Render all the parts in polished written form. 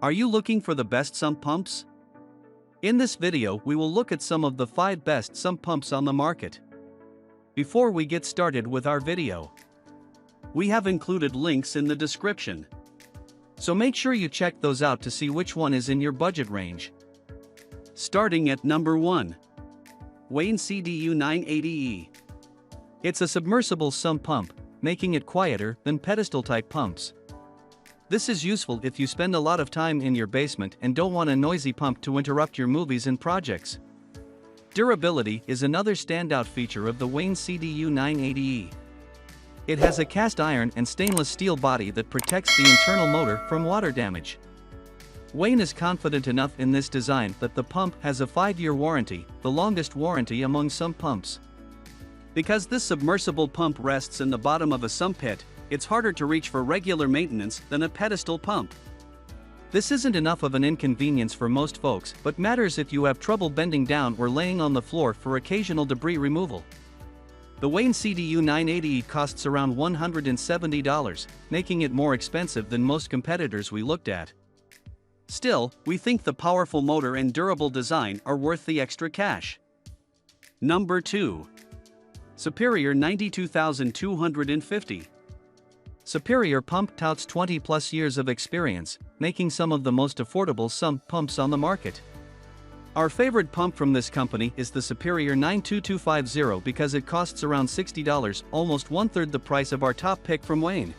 Are you looking for the best sump pumps? In this video we will look at some of the 5 best sump pumps on the market. Before we get started with our video, we have included links in the description. So make sure you check those out to see which one is in your budget range. Starting at number 1. Wayne CDU 980E. It's a submersible sump pump, making it quieter than pedestal type pumps. This is useful if you spend a lot of time in your basement and don't want a noisy pump to interrupt your movies and projects. Durability is another standout feature of the Wayne CDU 980E. It has a cast iron and stainless steel body that protects the internal motor from water damage. Wayne is confident enough in this design that the pump has a 5-year warranty, the longest warranty among sump pumps. Because this submersible pump rests in the bottom of a sump pit, it's harder to reach for regular maintenance than a pedestal pump. This isn't enough of an inconvenience for most folks, but matters if you have trouble bending down or laying on the floor for occasional debris removal. The Wayne CDU 980E costs around $170, making it more expensive than most competitors we looked at. Still, we think the powerful motor and durable design are worth the extra cash. Number 2. Superior 92250. Superior Pump touts 20+ years of experience, making some of the most affordable sump pumps on the market. Our favorite pump from this company is the Superior 92250 because it costs around $60, almost 1/3 the price of our top pick from Wayne.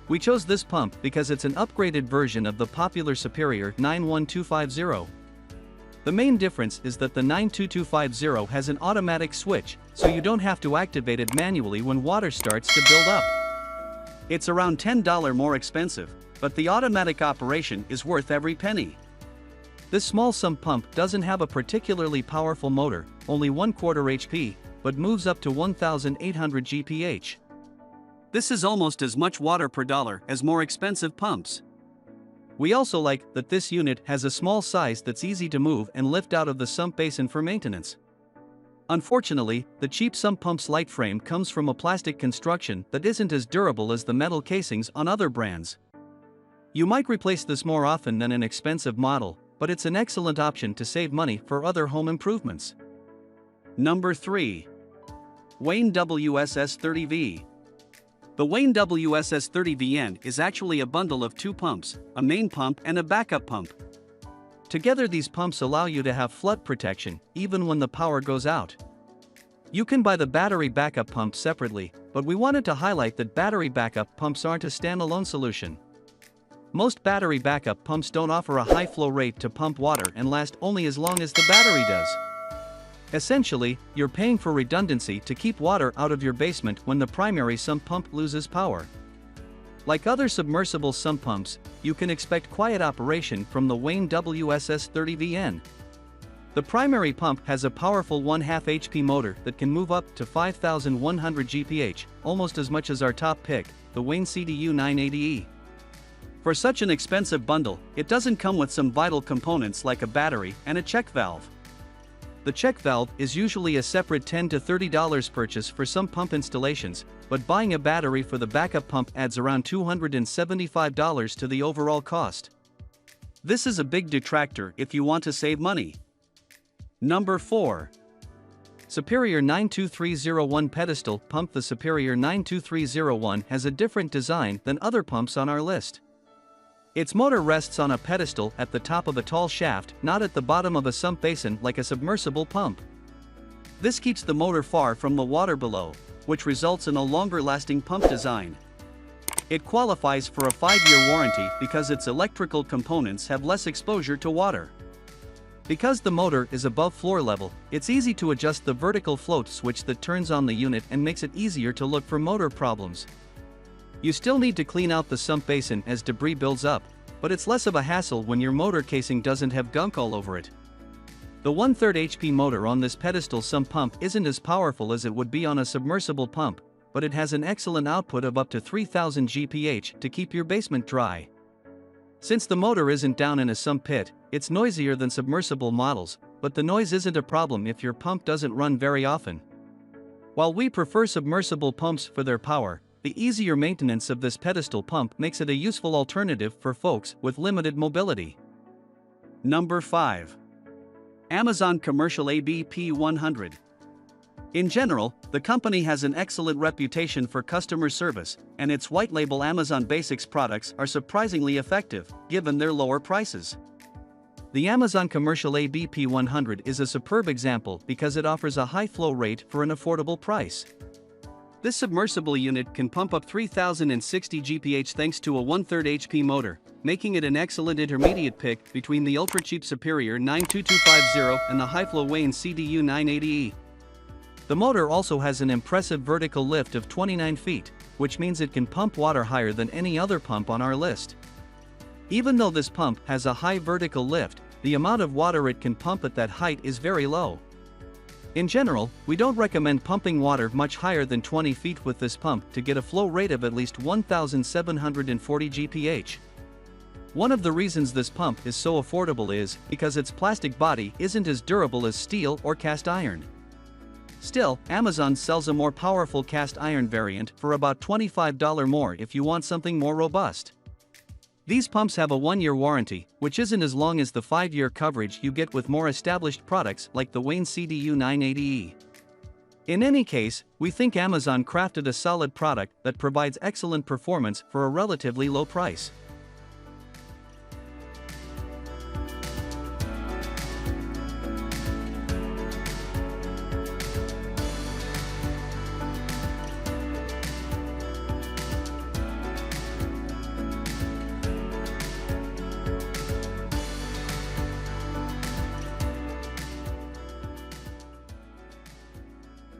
We chose this pump because it's an upgraded version of the popular Superior 91250. The main difference is that the 92250 has an automatic switch, so you don't have to activate it manually when water starts to build up. It's around $10 more expensive, but the automatic operation is worth every penny. This small sump pump doesn't have a particularly powerful motor, only 1/4 HP, but moves up to 1,800 GPH. This is almost as much water per dollar as more expensive pumps. We also like that this unit has a small size that's easy to move and lift out of the sump basin for maintenance. Unfortunately, the cheap sump pump's light frame comes from a plastic construction that isn't as durable as the metal casings on other brands. You might replace this more often than an expensive model, but it's an excellent option to save money for other home improvements. Number 3. Wayne WSS30V. The Wayne WSS30VN is actually a bundle of 2 pumps, a main pump and a backup pump. Together these pumps allow you to have flood protection, even when the power goes out. You can buy the battery backup pump separately, but we wanted to highlight that battery backup pumps aren't a standalone solution. Most battery backup pumps don't offer a high flow rate to pump water and last only as long as the battery does. Essentially, you're paying for redundancy to keep water out of your basement when the primary sump pump loses power. Like other submersible sump pumps, you can expect quiet operation from the Wayne WSS30VN. The primary pump has a powerful 1/2 HP motor that can move up to 5,100 GPH, almost as much as our top pick, the Wayne CDU 980E. For such an expensive bundle, it doesn't come with some vital components like a battery and a check valve. The check valve is usually a separate $10 to $30 purchase for some pump installations, but buying a battery for the backup pump adds around $275 to the overall cost. This is a big detractor if you want to save money. Number 4. Superior 92301 Pedestal Pump. The Superior 92301 has a different design than other pumps on our list. Its motor rests on a pedestal at the top of a tall shaft, not at the bottom of a sump basin like a submersible pump. This keeps the motor far from the water below, which results in a longer-lasting pump design. It qualifies for a 5-year warranty because its electrical components have less exposure to water. Because the motor is above floor level, it's easy to adjust the vertical float switch that turns on the unit and makes it easier to look for motor problems. You still need to clean out the sump basin as debris builds up, but it's less of a hassle when your motor casing doesn't have gunk all over it. The 1/3 HP motor on this pedestal sump pump isn't as powerful as it would be on a submersible pump, but it has an excellent output of up to 3,000 GPH to keep your basement dry. Since the motor isn't down in a sump pit, it's noisier than submersible models, but the noise isn't a problem if your pump doesn't run very often. While we prefer submersible pumps for their power, the easier maintenance of this pedestal pump makes it a useful alternative for folks with limited mobility. Number 5. Amazon Commercial ABP 100. In general, the company has an excellent reputation for customer service, and its white-label Amazon Basics products are surprisingly effective, given their lower prices. The Amazon Commercial ABP 100 is a superb example because it offers a high flow rate for an affordable price. This submersible unit can pump up 3060 GPH thanks to a 1/3 HP motor, making it an excellent intermediate pick between the ultra-cheap Superior 92250 and the high-flow Wayne CDU 980E. The motor also has an impressive vertical lift of 29 feet, which means it can pump water higher than any other pump on our list. Even though this pump has a high vertical lift, the amount of water it can pump at that height is very low. In general, we don't recommend pumping water much higher than 20 feet with this pump to get a flow rate of at least 1740 GPH. One of the reasons this pump is so affordable is because its plastic body isn't as durable as steel or cast iron. Still, Amazon sells a more powerful cast iron variant for about $25 more if you want something more robust. These pumps have a 1-year warranty, which isn't as long as the 5-year coverage you get with more established products like the Wayne CDU 980E. In any case, we think Amazon crafted a solid product that provides excellent performance for a relatively low price.